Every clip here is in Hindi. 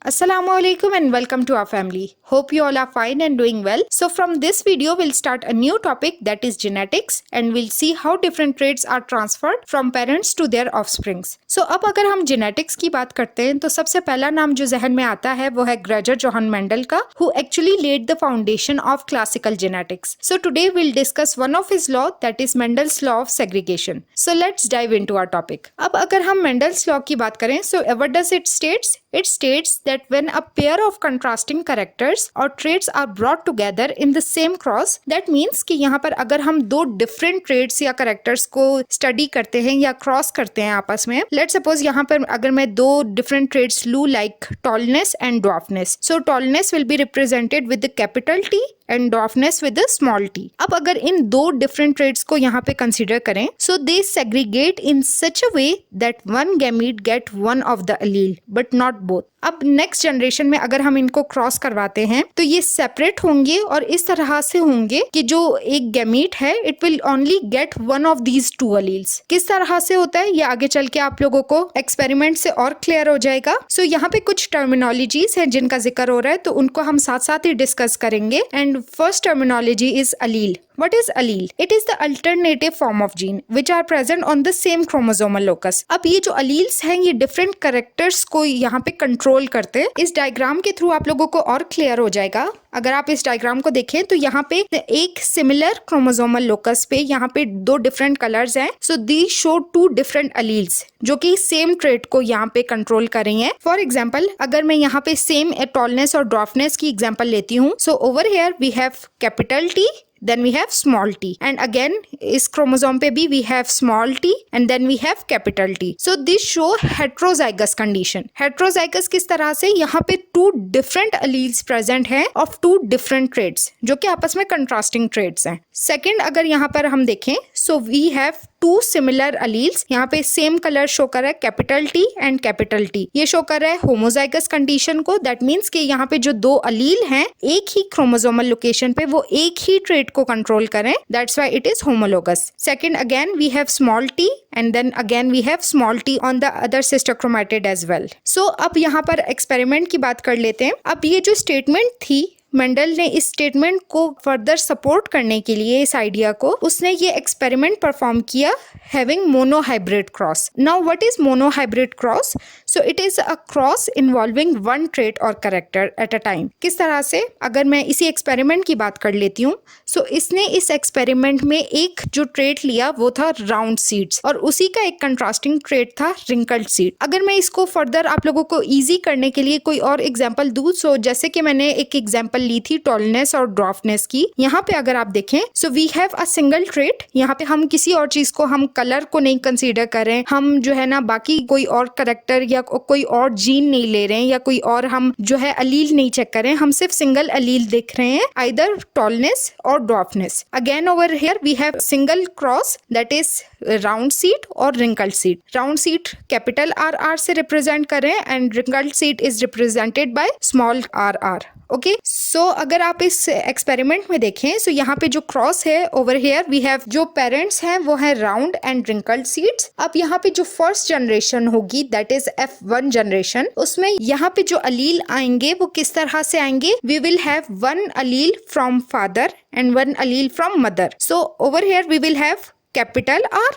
Assalamualaikum and welcome to our family. Hope you all are fine and doing well. So from this video we'll start a new topic, that is genetics, and we'll see how different traits are transferred from parents to their offsprings. So अब अगर हम genetics की बात करते हैं तो सबसे पहला नाम जो जहन में आता है वो है Gregor Johann Mendel का, who actually laid the foundation of classical genetics. So today we'll discuss one of his law, that is Mendel's law of segregation. So let's dive into our topic. अब अगर हम Mendel's law की बात करें, so what does it states? It states that when a pair of contrasting characters or traits are brought together in the same cross, that means कि यहाँ पर अगर हम दो different traits या characters को study करते हैं या cross करते हैं आपस में, let's suppose यहाँ पर अगर मैं दो different traits लूँ like tallness and dwarfness, so tallness will be represented with the capital T and dwarfness with the small t. अब अगर इन दो different traits को यहाँ पे consider करें, so they segregate in such a way that one gamete get one of the allele but not both. अब नेक्स्ट जनरेशन में अगर हम इनको क्रॉस करवाते हैं तो ये सेपरेट होंगे और इस तरह से होंगे कि जो एक गैमीट है it will only get one of these two alleles. किस तरह से होता है ये आगे चल के आप लोगों को एक्सपेरिमेंट से और क्लियर हो जाएगा. सो यहाँ पे कुछ टर्मिनोलॉजीज हैं जिनका जिक्र हो रहा है तो उनको हम साथ साथ ही डिस्कस करेंगे. And first terminology is allele. What is allele? It is the alternative form of gene which are present on the same chromosomal locus. अब ये जो alleles हैं ये different characters को यहाँ पे control करते हैं. इस डायग्राम के थ्रू आप लोगों को और क्लियर हो जाएगा. अगर आप इस डायग्राम को देखें तो यहाँ पे एक सिमिलर क्रोमोसोमल लोकस पे यहाँ पे दो डिफरेंट कलर्स हैं. So the show two different alleles जो कि सेम ट्रेट को यहाँ पे कंट्रोल कर रही हैं. फॉर एग्जाम्पल अगर मैं यहाँ पे सेम टॉलनेस और ड्वार्फनेस की एग्जाम्पल लेती हूँ, so over here we have capital T, then we have small t, and again इस क्रोमोसोम पे भी we have small t and then we have capital T. So this show heterozygous condition. Heterozygous किस तरह से, यहाँ पे two different alleles present हैं of two different traits जो कि आपस में contrasting traits हैं. Second अगर यहाँ पर हम देखें, so we have two similar alleles. यहाँ पे सेम कलर शो कर रहा है capital T and capital T. ये शो कर रहा है होमोजाइगस कंडीशन को. दैट मीन्स कि यहाँ पे जो दो अलील हैं एक ही क्रोमोसोमल लोकेशन पे वो एक ही ट्रेट को कंट्रोल करें. That's why it is homologous. Second again we have small T and then again we have small T on the other sister chromatid as well. सो अब यहाँ पर एक्सपेरिमेंट की बात कर लेते हैं. अब ये जो स्टेटमेंट थी, मेंडल ने इस स्टेटमेंट को फर्दर सपोर्ट करने के लिए इस आइडिया को उसने ये एक्सपेरिमेंट परफॉर्म किया having monohybrid cross. Now what is monohybrid cross? So it is a cross involving one trait और कैरेक्टर एट अ टाइम. किस तरह से, अगर मैं इसी एक्सपेरिमेंट की बात कर लेती हूँ, सो इसने इस एक्सपेरिमेंट में एक जो ट्रेट लिया वो था राउंड सीड्स और उसी का एक कंट्रास्टिंग ट्रेट था रिंकल्ड सीड. अगर मैं इसको फर्दर आप लोगों को ईजी करने के लिए कोई और एग्जाम्पल दूं, सो जैसे कि मैंने एक एग्जाम्पल ली थी टॉलनेस और ड्वार्फनेस की. यहाँ पे अगर आप देखें, so we have a single trait. यहाँ पे हम किसी और चीज को, हम कलर को नहीं कंसीडर कर रहे हैं, हम जो है ना बाकी कोई और करेक्टर या कोई और जीन नहीं ले रहे हैं या कोई और हम जो है अलील नहीं चेक कर रहे हैं, हम सिर्फ सिंगल अलील देख रहे हैं, आइदर टॉलनेस और dwarfness. Again over here we have single cross that is round seed और wrinkled seed. Round seed capital R R से रिप्रेजेंट कर रहे हैं and wrinkled seed is represented by small R R. Okay, so अगर आप इस एक्सपेरिमेंट में देखें, सो यहाँ पे जो क्रॉस है ओवर हियर वी हैव जो पेरेंट्स हैं वो है राउंड एंड रिंकल्ड सीड्स. अब यहाँ पे जो फर्स्ट जनरेशन होगी दैट इज F1 जनरेशन, उसमें यहाँ पे जो अलील आएंगे वो किस तरह से आएंगे? We will have one allele from father and one allele from mother. So over here we will have capital R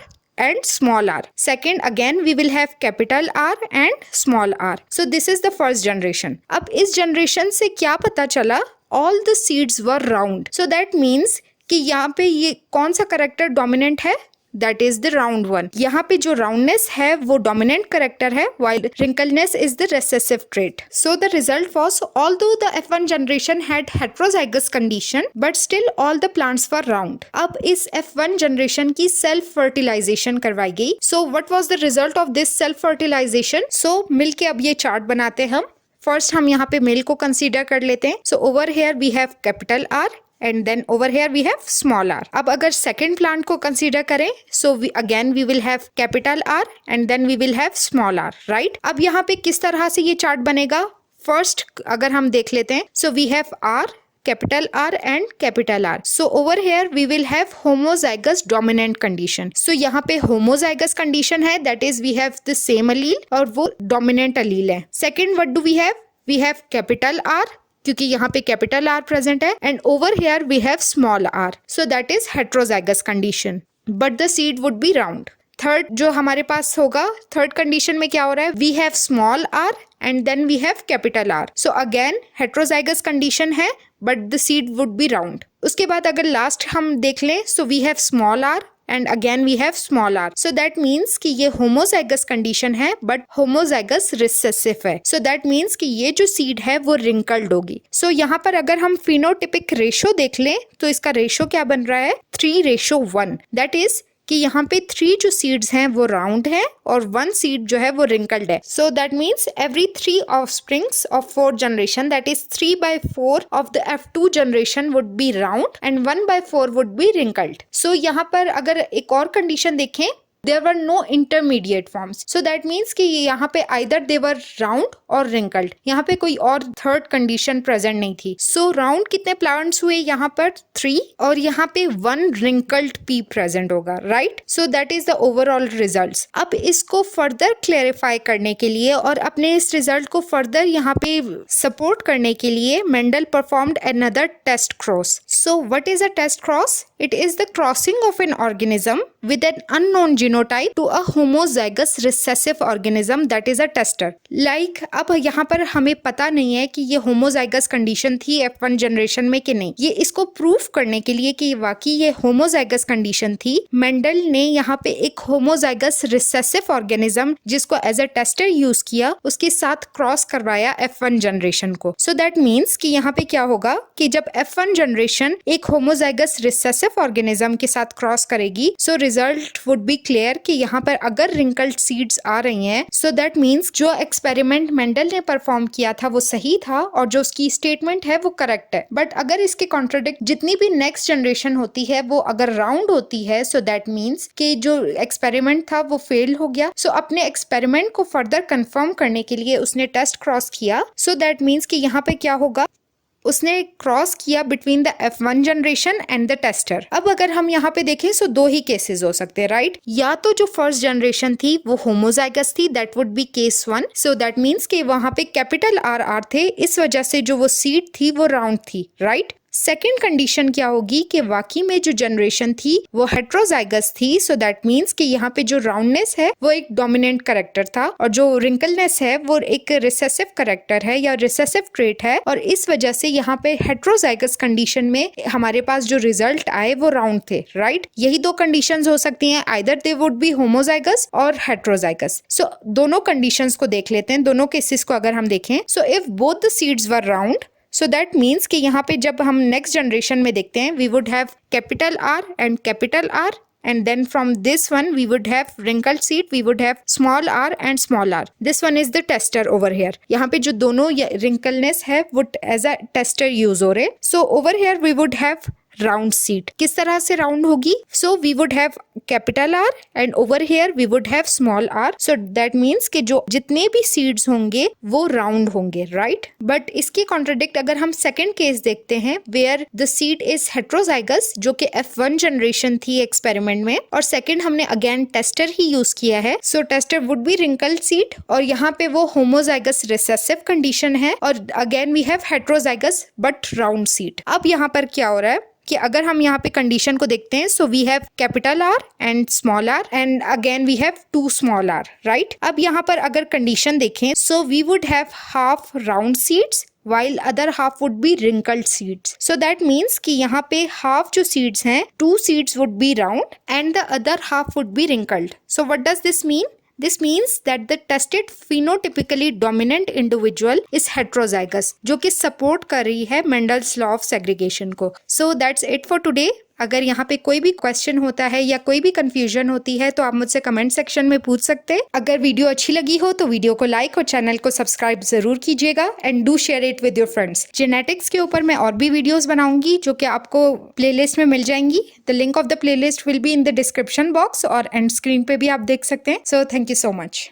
and small r. Second again we will have capital R and small r. So this is the first generation. अब इस generation से क्या पता चला? All the seeds were round. So that means कि यहाँ पे ये कौन सा करेक्टर डोमिनेंट है? That is the round one. यहाँ पे जो roundness है वो dominant character है while wrinkleness is the recessive trait. So the result was, although the F1 generation had heterozygous condition but still all the plants were round. अब इस F1 generation की self fertilization करवाई गई. So what was the result of this self fertilization? So मिलके अब ये चार्ट बनाते हैं हम. फर्स्ट हम यहाँ पे मेल को कंसीडर कर लेते हैं. So over here we have capital R and then over here we have small r. अब अगर second plant को consider करें, so we will have capital R and then we will have small r, right? अब यहाँ पे किस तरह से ये चार्ट बनेगा? फर्स्ट अगर हम देख लेते हैं, so we have R, capital R and capital R. So over here we will have homozygous dominant condition. So यहाँ पे homozygous condition है, that is we have the same allele और वो dominant allele है. Second what do we have? We have capital R, क्योंकि यहाँ पे कैपिटल आर प्रेजेंट है, and over here we have small are, so that is heterozygous condition, but the seed would be round. Third जो हमारे पास होगा, थर्ड कंडीशन में क्या हो रहा है, we have small are and then we have capital R, so again heterozygous condition है but the seed would be round. उसके बाद अगर लास्ट हम देख लें, so we have small are and again we have small are, so that means कि ये होमोजाइगस कंडीशन है बट होमोजाइगस रिसेसिव है, सो दैट मीन्स कि ये जो सीड है वो रिंकल्ड होगी। सो यहाँ पर अगर हम फिनोटिपिक रेशो देख लें तो इसका रेशो क्या बन रहा है, 3:1, दैट इज कि यहाँ पे 3 जो सीड्स हैं वो राउंड है और 1 सीड जो है वो रिंकल्ड है। So that means every 3 offsprings of 4 generation, that is 3/4 of the F2 generation would be round and 1/4 would be wrinkled. So यहाँ पर अगर एक और कंडीशन देखें, there were no intermediate forms, so that means कि यहाँ पे either they were round और wrinkled, यहाँ पे कोई और थर्ड कंडीशन प्रेजेंट नहीं थी। सो राउंड कितने प्लांट्स हुए यहाँ पर 3 और यहाँ पे 1 wrinkled पी प्रेजेंट होगा, right. So that is the overall results. अब इसको फर्दर क्लैरिफाई करने के लिए और अपने इस रिजल्ट को फर्दर यहाँ पे सपोर्ट करने के लिए Mendel performed another test cross. So what is a test cross? It is the crossing of an organism with an unknown genotype to a homozygous recessive organism that is a tester. Like अब यहाँ पर हमें पता नहीं है कि ये homozygous condition थी F1 जनरेशन में कि नहीं। ये इसको प्रूफ करने के लिए कि वाकई ये homozygous condition थी, मेंडल ने यहाँ पे एक homozygous recessive organism जिसको एज अ टेस्टर यूज किया, उसके साथ क्रॉस करवाया F1 जनरेशन को। So that means कि यहाँ पे क्या होगा कि जब F1 जनरेशन एक homozygous recessive ऑर्गेनिज्म के साथ क्रॉस करेगी, so result would be clear कि यहाँ पर अगर रिंकल्ड सीड्स आ रही हैं, सो दैट मीन्स जो एक्सपेरिमेंट मेंडल ने परफॉर्म किया था वो सही था और जो उसकी स्टेटमेंट है वो करेक्ट है। बट अगर इसके कॉन्ट्राडिक्ट जितनी भी नेक्स्ट जनरेशन होती है वो अगर राउंड होती है, सो दैट मीन्स कि जो एक्सपेरिमेंट था वो फेल हो गया। सो अपने एक्सपेरिमेंट को फर्दर कंफर्म करने के लिए उसने टेस्ट क्रॉस किया, सो दैट मीन्स कि यहाँ पे क्या होगा, उसने क्रॉस किया between the F1 generation and the tester. अब अगर हम यहाँ पे देखें, सो 2 ही केसेस हो सकते हैं, राइट। या तो जो फर्स्ट जनरेशन थी वो होमोजाइगस थी, that would be case 1, so that means कि वहां पे कैपिटल आर थे, इस वजह से जो वो सीड थी वो राउंड थी, राइट। सेकेंड कंडीशन क्या होगी कि वाकई में जो जनरेशन थी वो हेट्रोजाइगस थी, सो दैट मीन्स कि यहाँ पे जो राउंडनेस है वो एक डोमिनेंट करेक्टर था और जो रिंकलनेस है वो एक रिसेसिव करेक्टर है या रिसेसिव ट्रेट है, और इस वजह से यहाँ पे हेट्रोजाइगस कंडीशन में हमारे पास जो रिजल्ट आए वो राउंड थे, राइट। यही 2 कंडीशंस हो सकती हैं, either they would be homozygous और हेट्रोजाइगस। सो दोनों कंडीशंस को देख लेते हैं, दोनों केसेस को अगर हम देखें, so if both the seeds were round, so that means कि यहाँ पे जब हम नेक्स्ट जनरेशन में देखते हैं, we would have capital R and capital R, and then from this one we would have wrinkled seed, we would have small r and small r. This one is the tester over here. यहाँ पे जो दोनों wrinkleness है वो as a tester use हो रहे। So over here we would have round seed. किस तरह से राउंड होगी? So we would have capital R and over here we would have small are, so that means कि जो जितने भी सीड्स होंगे वो राउंड होंगे, राइट। बट इसके कॉन्ट्राडिक्ट अगर हम सेकंड केस देखते हैं, where the seed is heterozygous, जो कि F1 जनरेशन थी एक्सपेरिमेंट में, और सेकंड हमने अगेन टेस्टर ही यूज किया है, so tester would be wrinkled seed और यहाँ पे वो होमोजाइगस रिसेसिव कंडीशन है और again we have heterozygous but round seed. अब यहाँ पर क्या हो रहा है कि अगर हम यहाँ पे कंडीशन को देखते हैं, so we have capital R and small are and again we have 2 small r, right. अब यहाँ पर अगर कंडीशन देखें, so we would have half round seeds while other half would be wrinkled seeds. So that means कि यहाँ पे half जो seeds हैं, 2 seeds would be round and the other half would be wrinkled. So what does this mean? This means that the tested phenotypically dominant individual is heterozygous, जो कि सपोर्ट कर रही है मेंडल्स लॉ ऑफ सेग्रीगेशन को। So that's it for today. अगर यहाँ पे कोई भी क्वेश्चन होता है या कोई भी कंफ्यूजन होती है तो आप मुझसे कमेंट सेक्शन में पूछ सकते हैं। अगर वीडियो अच्छी लगी हो तो वीडियो को लाइक और चैनल को सब्सक्राइब जरूर कीजिएगा and do share it with your friends. Genetics के ऊपर मैं और भी वीडियोस बनाऊंगी जो कि आपको प्लेलिस्ट में मिल जाएंगी। The link of the playlist will be in the description box और एंड स्क्रीन पे भी आप देख सकते हैं। So thank you so much.